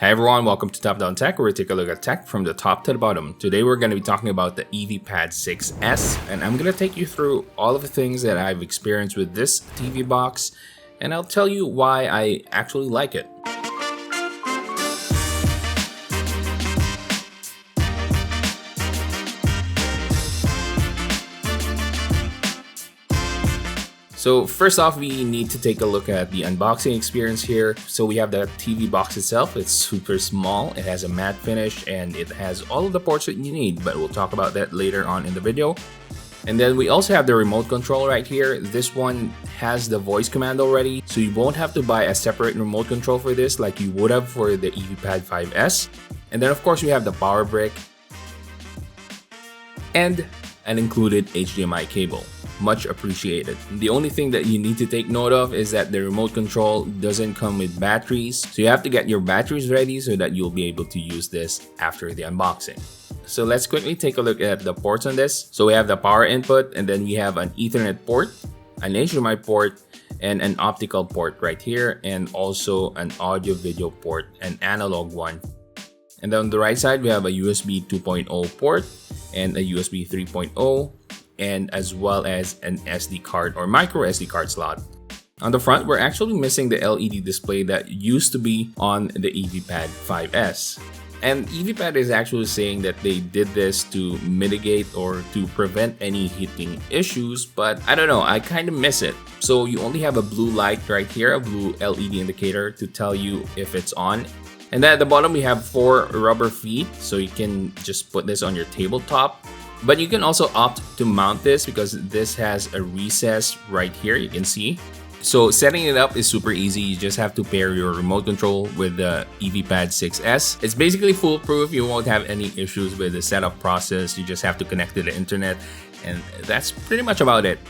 Hi everyone, welcome to Top Down Tech, where we take a look at tech from the top to the bottom. Today we're going to be talking about the Evpad 6S, and I'm going to take you through all of the things that I've experienced with this TV box, and I'll tell you why I actually like it. So first off, we need to take a look at the unboxing experience here. So we have the TV box itself. It's super small. It has a matte finish and it has all of the ports that you need, but we'll talk about that later on in the video. And then we also have the remote control right here. This one has the voice command already, so you won't have to buy a separate remote control for this like you would have for the Evpad 5S. And then of course we have the power brick and an included HDMI cable. Much appreciated. The only thing that you need to take note of is that the remote control doesn't come with batteries, so you have to get your batteries ready so that you'll be able to use this after the unboxing. So let's quickly take a look at the ports on this. So we have the power input, and then we have an Ethernet port, an HDMI port, and an optical port right here, and also an audio video port, an analog one. And then on the right side we have a USB 2.0 port and a USB 3.0, and as well as an SD card or micro SD card slot. On the front, we're actually missing the LED display that used to be on the Evpad 5S. And Evpad is actually saying that they did this to mitigate or to prevent any heating issues, but I don't know, I kind of miss it. So you only have a blue light right here, a blue LED indicator to tell you if it's on. And then at the bottom, we have 4 rubber feet, so you can just put this on your tabletop. But you can also opt to mount this because this has a recess right here, you can see. So setting it up is super easy. You just have to pair your remote control with the Evpad 6S. It's basically foolproof. You won't have any issues with the setup process. You just have to connect to the internet, and that's pretty much about it.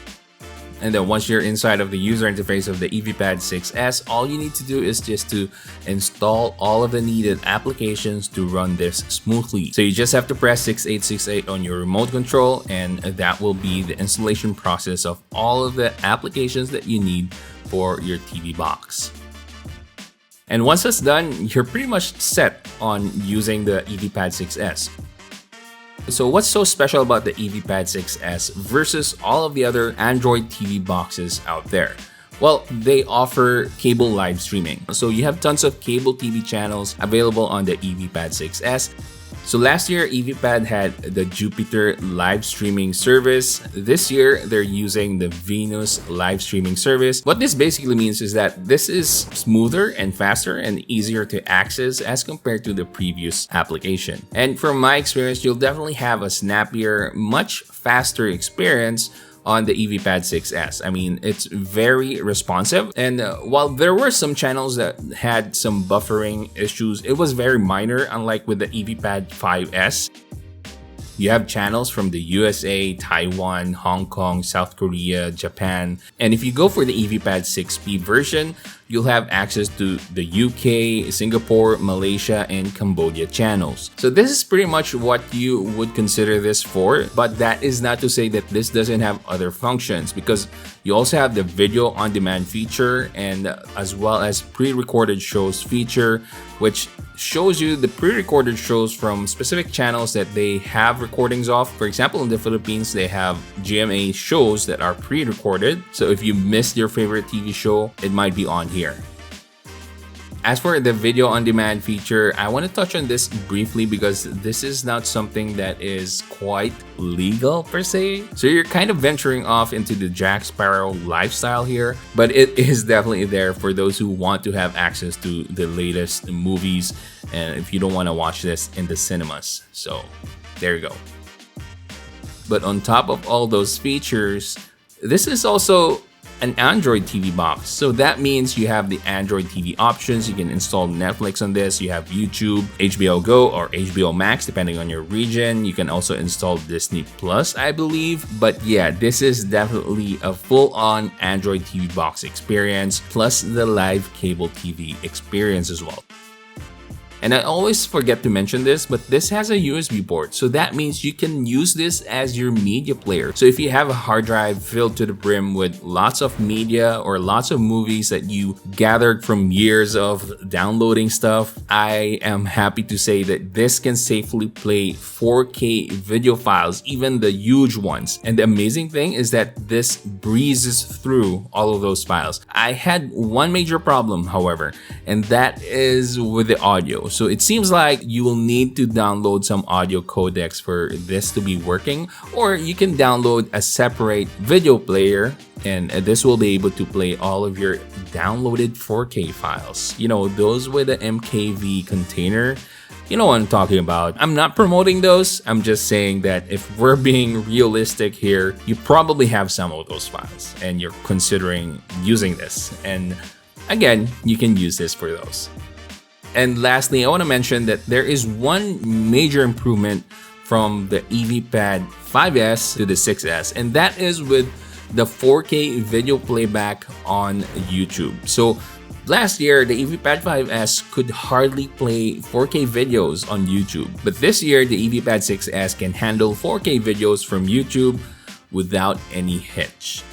And then once you're inside of the user interface of the Evpad 6S, all you need to do is just to install all of the needed applications to run this smoothly. So you just have to press 6868 on your remote control, and that will be the installation process of all of the applications that you need for your TV box. And once that's done, you're pretty much set on using the Evpad 6S. So what's so special about the Evpad 6S versus all of the other Android TV boxes out there? Well, they offer cable live streaming. So you have tons of cable TV channels available on the Evpad 6S. So last year, Evpad had the Jupiter live streaming service. This year, they're using the Venus live streaming service. What this basically means is that this is smoother and faster and easier to access as compared to the previous application. And from my experience, you'll definitely have a snappier, much faster experience on the Evpad 6S. I mean, it's very responsive, and while there were some channels that had some buffering issues, it was very minor, unlike with the Evpad 5S. You have channels from the USA, Taiwan, Hong Kong, South Korea, Japan, and if you go for the Evpad 6P version, you'll have access to the UK, Singapore, Malaysia, and Cambodia channels. So this is pretty much what you would consider this for, but that is not to say that this doesn't have other functions, because you also have the video on demand feature, and as well as pre-recorded shows feature, which shows you the pre-recorded shows from specific channels that they have recordings of. For example, in the Philippines, they have GMA shows that are pre-recorded. So if you missed your favorite TV show, it might be on here. As for the video on demand feature, I want to touch on this briefly because this is not something that is quite legal per se. So you're kind of venturing off into the Jack Sparrow lifestyle here, but it is definitely there for those who want to have access to the latest movies, and if you don't want to watch this in the cinemas. So there you go. But on top of all those features, this is also an Android TV box. So that means you have the Android TV options. You can install Netflix on this. You have YouTube, HBO Go, or HBO Max, depending on your region. You can also install Disney Plus, I believe. But yeah, this is definitely a full-on Android TV box experience, plus the live cable TV experience as well. And I always forget to mention this, but this has a USB port. So that means you can use this as your media player. So if you have a hard drive filled to the brim with lots of media or lots of movies that you gathered from years of downloading stuff, I am happy to say that this can safely play 4K video files, even the huge ones. And the amazing thing is that this breezes through all of those files. I had one major problem, however, and that is with the audio. So it seems like you will need to download some audio codecs for this to be working, or you can download a separate video player and this will be able to play all of your downloaded 4K files. You know, those with the MKV container. You know what I'm talking about. I'm not promoting those. I'm just saying that if we're being realistic here, you probably have some of those files and you're considering using this. And again, you can use this for those. And lastly, I want to mention that there is one major improvement from the Evpad 5S to the 6S, and that is with the 4K video playback on YouTube. So last year, the Evpad 5S could hardly play 4K videos on YouTube, but this year, the Evpad 6S can handle 4K videos from YouTube without any hitch.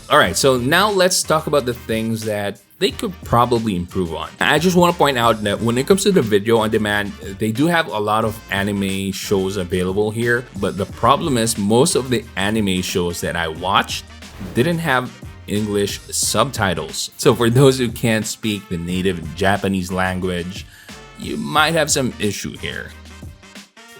Alright, so now let's talk about the things that they could probably improve on. I just want to point out that when it comes to the video on demand, they do have a lot of anime shows available here, but the problem is most of the anime shows that I watched didn't have English subtitles. So for those who can't speak the native Japanese language, you might have some issue here.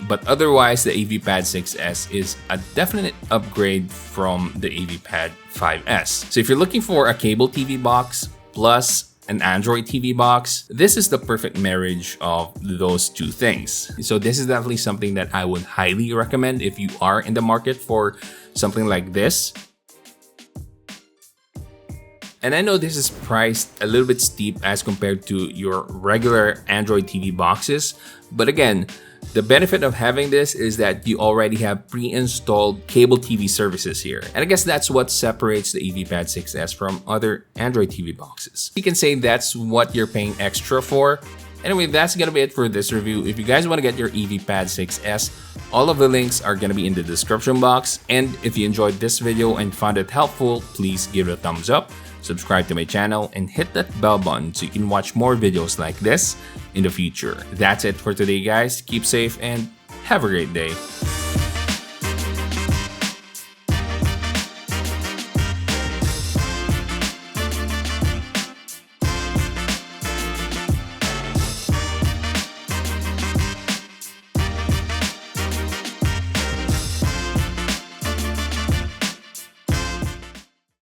But otherwise, the Evpad 6S is a definite upgrade from the Evpad 5S. So if you're looking for a cable TV box plus an Android TV box, this is the perfect marriage of those two things. So this is definitely something that I would highly recommend if you are in the market for something like this. And I know this is priced a little bit steep as compared to your regular Android TV boxes, but again, the benefit of having this is that you already have pre-installed cable TV services here. And I guess that's what separates the Evpad 6S from other Android TV boxes. You can say that's what you're paying extra for. Anyway, that's gonna be it for this review. If you guys want to get your Evpad 6S, all of the links are gonna be in the description box. And if you enjoyed this video and found it helpful, please give it a thumbs up, subscribe to my channel, and hit that bell button so you can watch more videos like this in the future. That's it for today, guys. Keep safe and have a great day.